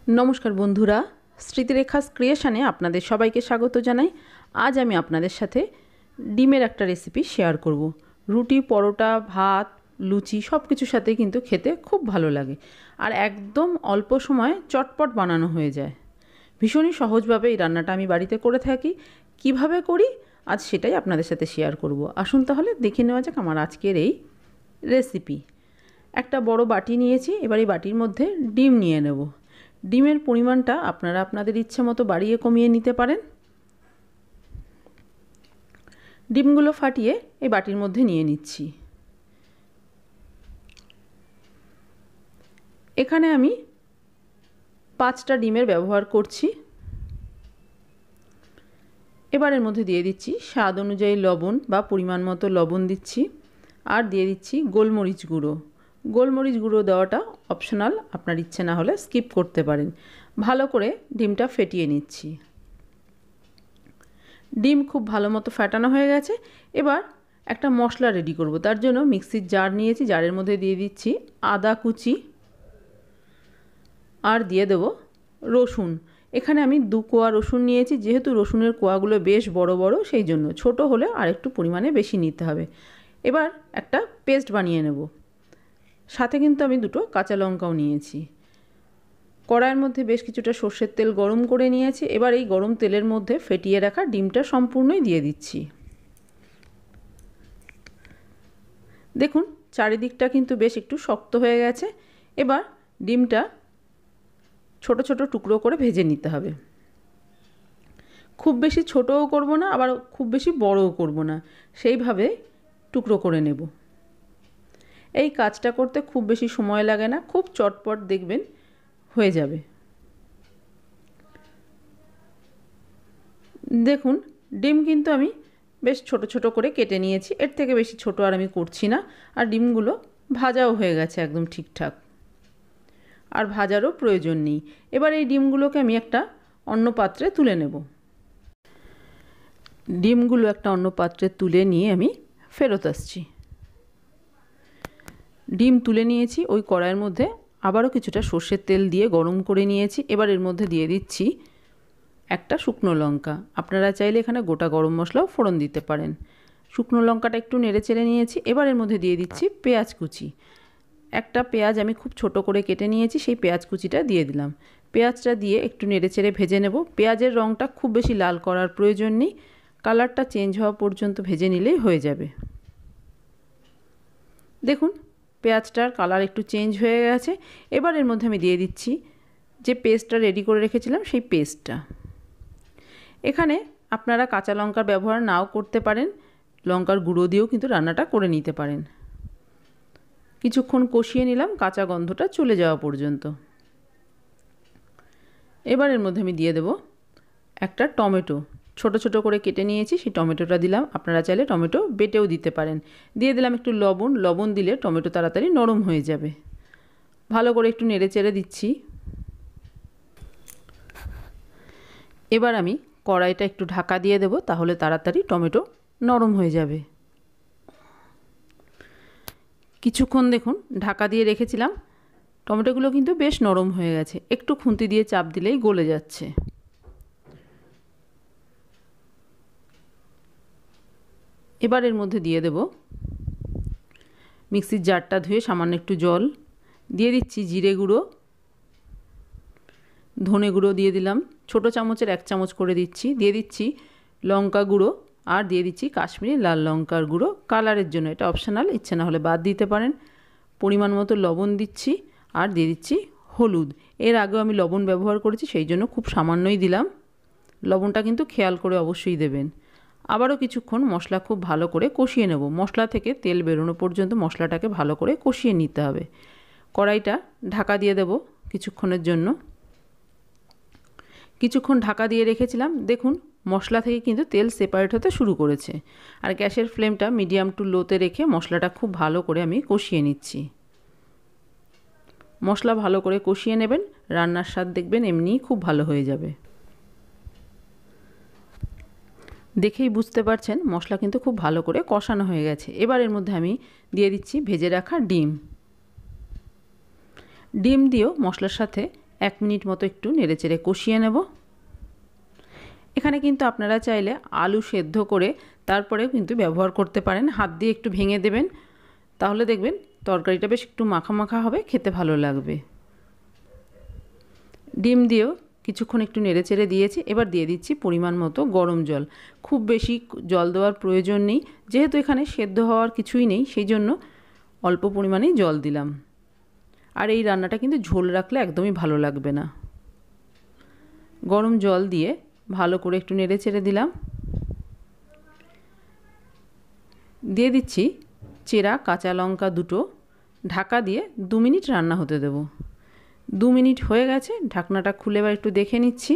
নমস্কার বন্ধুরা, স্মৃতিরেখাস ক্রিয়েশনে আপনাদের সবাইকে স্বাগত জানাই। আজ আমি আপনাদের সাথে ডিমের একটা রেসিপি শেয়ার করব। রুটি, পরোটা, ভাত, লুচি সব কিছুর সাথে কিন্তু খেতে খুব ভালো লাগে, আর একদম অল্প সময়ে চটপট বানানো হয়ে যায়। ভীষণই সহজভাবে এই রান্নাটা আমি বাড়িতে করে থাকি। কিভাবে করি আজ সেটাই আপনাদের সাথে শেয়ার করব। আসুন তাহলে দেখে নেওয়া যাক আমার আজকের এই রেসিপি। একটা বড় বাটি নিয়েছি, এবার এই বাটির মধ্যে ডিম নিয়ে নেব। ডিমের পরিমাণটা আপনারা আপনাদের ইচ্ছে মতো বাড়িয়ে কমিয়ে নিতে পারেন। ডিমগুলো ফাটিয়ে এই বাটির মধ্যে নিয়ে নিচ্ছি। এখানে আমি 5টা ডিমের ব্যবহার করছি। এবার এর মধ্যে দিয়ে দিচ্ছি স্বাদ অনুযায়ী লবণ বা পরিমাণ মতো লবণ দিচ্ছি, আর দিয়ে দিচ্ছি গোলমরিচ গুঁড়ো। গোলমরিচ গুঁড়ো দেওয়াটা অপশনাল, আপনার ইচ্ছে না হলে স্কিপ করতে পারেন। ভালো করে ডিমটা ফেটিয়ে নিচ্ছি। ডিম খুব ভালো মতো ফেটানো হয়ে গেছে। এবার একটা মশলা রেডি করব। তার জন্য মিক্সির জার নিয়েছি, জারের মধ্যে দিয়ে দিচ্ছি আদা কুচি, আর দিয়ে দেব রসুন। এখানে আমি 2 কোয়া রসুন নিয়েছি। যেহেতু রসুনের কোয়াগুলো বেশ বড় বড়, সেই জন্য ছোট হলে আর একটু পরিমাণে বেশি নিতে হবে। এবার একটা পেস্ট বানিয়ে নেব। সাথে কিন্তু আমি 2টো কাঁচা লঙ্কাও নিয়েছি। কড়াইয়ের মধ্যে বেশ কিছুটা সর্ষের তেল গরম করে নিয়েছি। এবার এই গরম তেলের মধ্যে ফেটিয়ে রাখা ডিমটা সম্পূর্ণই দিয়ে দিচ্ছি। দেখুন চারিদিকটা কিন্তু বেশ একটু শক্ত হয়ে গেছে। এবার ডিমটা ছোট ছোট টুকরো করে ভেজে নিতে হবে। খুব বেশি ছোটও করব না, আবার খুব বেশি বড়ও করব না, সেইভাবে টুকরো করে নেব। এই কাজটা করতে খুব বেশি সময় লাগে না, খুব চটপট দেখবেন হয়ে যাবে। দেখুন ডিম কিন্তু আমি বেশ ছোট ছোট করে কেটে নিয়েছি। এর থেকে বেশি ছোট আর আমি করছি না। আর ডিমগুলো ভাজাও হয়ে গেছে একদম ঠিকঠাক, আর ভাজারও প্রয়োজন নেই। এবার এই ডিমগুলোকে আমি একটা অন্য পাত্রে তুলে নেব। ডিমগুলো একটা অন্য পাত্রে তুলে নিয়ে আমি ফেরত আসছি। ডিম তুলে নিয়েছি। ওই কড়াইয়ের মধ্যে আবারও কিছুটা সর্ষের তেল দিয়ে গরম করে নিয়েছি। এবার এর মধ্যে দিয়ে দিচ্ছি একটা শুকনো লঙ্কা। আপনারা চাইলে এখানে গোটা গরম মশলাও ফোড়ন দিতে পারেন। শুকনো লঙ্কাটা একটু নেড়ে চেড়ে নিয়েছি। এবার এর মধ্যে দিয়ে দিচ্ছি পেঁয়াজ কুচি। একটা পেঁয়াজ আমি খুব ছোট করে কেটে নিয়েছি, সেই পেঁয়াজ কুচিটা দিয়ে দিলাম। পেঁয়াজটা দিয়ে একটু নেড়ে চেড়ে ভেজে নেব। পেঁয়াজের রঙটা খুব বেশি লাল করার প্রয়োজন নেই, কালারটা চেঞ্জ হওয়া পর্যন্ত ভেজে নিলেই হয়ে যাবে। দেখুন পেঁয়াজটার কালার একটু চেঞ্জ হয়ে গেছে। এবার এর মধ্যে আমি দিয়ে দিচ্ছি যে পেস্টটা রেডি করে রেখেছিলাম, সেই পেস্টটা। এখানে আপনারা কাঁচা লঙ্কার ব্যবহার নাও করতে পারেন, লঙ্কার গুঁড়ো দিয়েও কিন্তু রান্নাটা করে নিতে পারেন। কিছুক্ষণ কষিয়ে নিলাম কাঁচা গন্ধটা চলে যাওয়া পর্যন্ত। এবার এর মধ্যে আমি দিয়ে দেব একটা টমেটো। ছোট ছোট করে কেটে নিয়েছি, সেই টমেটোটা দিলাম। আপনারা চাইলে টমেটো বেটেও দিতে পারেন। দিয়ে দিলাম একটু লবণ। লবণ দিলে টমেটো তাড়াতাড়ি নরম হয়ে যাবে। ভালো করে একটু নেড়ে চেড়ে দিচ্ছি। এবার আমি কড়াইটা একটু ঢাকা দিয়ে দেব, তাহলে তাড়াতাড়ি টমেটো নরম হয়ে যাবে। কিছুক্ষণ দেখুন ঢাকা দিয়ে রেখেছিলাম, টমেটোগুলো কিন্তু বেশ নরম হয়ে গেছে। একটু খুন্তি দিয়ে চাপ দিলেই গলে যাচ্ছে। এবার এর মধ্যে দিয়ে দেব মিক্সির জারটা ধুয়ে সামান্য একটু জল দিয়ে দিচ্ছি। জিরে গুঁড়ো, ধনে গুঁড়ো দিয়ে দিলাম, ছোট চামচের 1 চামচ করে দিচ্ছি। দিয়ে দিচ্ছি লঙ্কা গুঁড়ো, আর দিয়ে দিচ্ছি কাশ্মীরি লাল লঙ্কার গুঁড়ো কালারের জন্য। এটা অপশনাল, ইচ্ছে না হলে বাদ দিতে পারেন। পরিমাণ মতো লবণ দিচ্ছি, আর দিয়ে দিচ্ছি হলুদ। এর আগেও আমি লবণ ব্যবহার করেছি, সেই জন্য খুব সামান্যই দিলাম। লবণটা কিন্তু খেয়াল করে অবশ্যই দেবেন। আবারও কিছুক্ষণ মশলা খুব ভালো করে কষিয়ে নেব। মশলা থেকে তেল বেরোনো পর্যন্ত মশলাটাকে ভালো করে কষিয়ে নিতে হবে। কড়াইটা ঢাকা দিয়ে দেব কিছুক্ষণের জন্য। কিছুক্ষণ ঢাকা দিয়ে রেখেছিলাম। দেখুন মশলা থেকে কিন্তু তেল সেপারেট হতে শুরু করেছে। আর গ্যাসের ফ্লেমটা মিডিয়াম টু লোতে রেখে মশলাটা খুব ভালো করে আমি কষিয়ে নিচ্ছি। মশলা ভালো করে কষিয়ে নেবেন, রান্নার স্বাদ দেখবেন এমনিই খুব ভালো হয়ে যাবে। দেখেই বুঝতে পারছেন মশলা কিন্তু খুব ভালো করে কষানো হয়ে গেছে। এবার এর মধ্যে আমি দিয়ে দিচ্ছি ভেজে রাখা ডিম। ডিম দিয়েও মশলার সাথে 1 মিনিট মতো একটু নেড়েচেড়ে কষিয়ে নেব। এখানে কিন্তু আপনারা চাইলে আলু সেদ্ধ করে তারপরেও কিন্তু ব্যবহার করতে পারেন। হাত দিয়ে একটু ভেঙে দেবেন, তাহলে দেখবেন তরকারিটা বেশ একটু মাখা মাখা হবে, খেতে ভালো লাগবে। ডিম দিয়েও কিছুক্ষণ একটু নেড়েচেড়ে দিয়েছি। এবার দিয়ে দিচ্ছি পরিমাণ মতো গরম জল। খুব বেশি জল দেওয়ার প্রয়োজন নেই, যেহেতু এখানে সেদ্ধ হওয়ার কিছুই নেই, সেই জন্য অল্প পরিমাণেই জল দিলাম। আর এই রান্নাটা কিন্তু ঝোল রাখলে একদমই ভালো লাগবে না। গরম জল দিয়ে ভালো করে একটু নেড়েচেড়ে দিলাম। দিয়ে দিচ্ছি চেরা কাঁচা লঙ্কা দুটো। ঢাকা দিয়ে 2 মিনিট রান্না হতে দেব। 2 মিনিট হয়ে গেছে, ঢাকনাটা খুলে এবার একটু দেখে নিচ্ছি।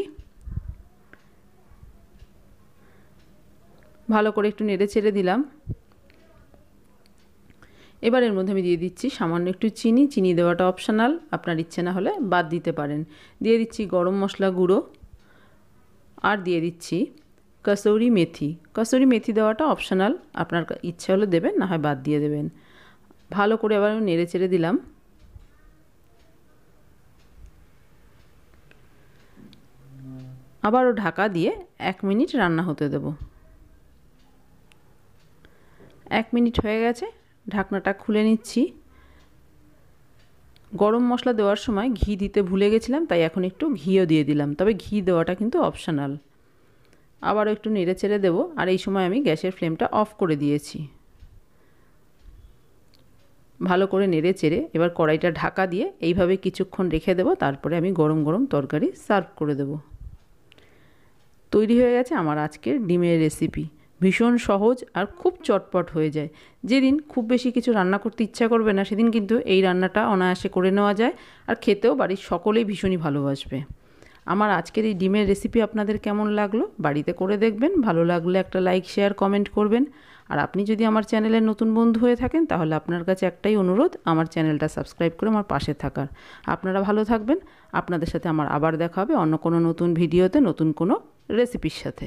ভালো করে একটু নেড়েচেড়ে দিলাম। এবার এর মধ্যে আমি দিয়ে দিচ্ছি সামান্য একটু চিনি। চিনি দেওয়াটা অপশনাল, আপনার ইচ্ছে না হলে বাদ দিতে পারেন। দিয়ে দিচ্ছি গরম মশলা গুঁড়ো, আর দিয়ে দিচ্ছি কসুরি মেথি। কসুরি মেথি দেওয়াটা অপশনাল, আপনার ইচ্ছে হলে দেবেন, না হয় বাদ দিয়ে দেবেন। ভালো করে আবার নেড়েচেড়ে দিলাম। আবারও ঢাকা দিয়ে 1 মিনিট রান্না হতে দেব। 1 মিনিট হয়ে গেছে, ঢাকনাটা খুলে নিচ্ছি। গরম মশলা দেওয়ার সময় ঘি দিতে ভুলে গেছিলাম, তাই এখন একটু ঘিও দিয়ে দিলাম, তবে ঘি দেওয়াটা কিন্তু অপশনাল। আবারও একটু নেড়েচেড়ে দেব, আর এই সময় আমি গ্যাসের ফ্লেমটা অফ করে দিয়েছি। ভালো করে নেড়েচেড়ে এবার কড়াইটা ঢাকা দিয়ে এইভাবে কিছুক্ষণ রেখে দেব, তারপরে আমি গরম গরম তরকারি সার্ভ করে দেব। তৈরি হয়ে গেছে আমার আজকের ডিমের রেসিপি। ভীষণ সহজ আর খুব চটপট হয়ে যায়। যেদিন খুব বেশি কিছু রান্না করতে ইচ্ছা করবে না, সেদিন কিন্তু এই রান্নাটা অনায়াসে করে নেওয়া যায়, আর খেতেও বাড়ির সকলেই ভীষণই ভালোবাসবে। আমার আজকের এই ডিমের রেসিপি আপনাদের কেমন লাগলো বাড়িতে করে দেখবেন। ভালো লাগলে একটা লাইক, শেয়ার, কমেন্ট করবেন। আর আপনি যদি আমার চ্যানেলের নতুন বন্ধু হয়ে থাকেন, তাহলে আপনার কাছে একটাই অনুরোধ, আমার চ্যানেলটা সাবস্ক্রাইব করে আমার পাশে থাকার। আপনারা ভালো থাকবেন। আপনাদের সাথে আমার আবার দেখা হবে অন্য কোনো নতুন ভিডিওতে, নতুন কোনো রেসিপির সাথে।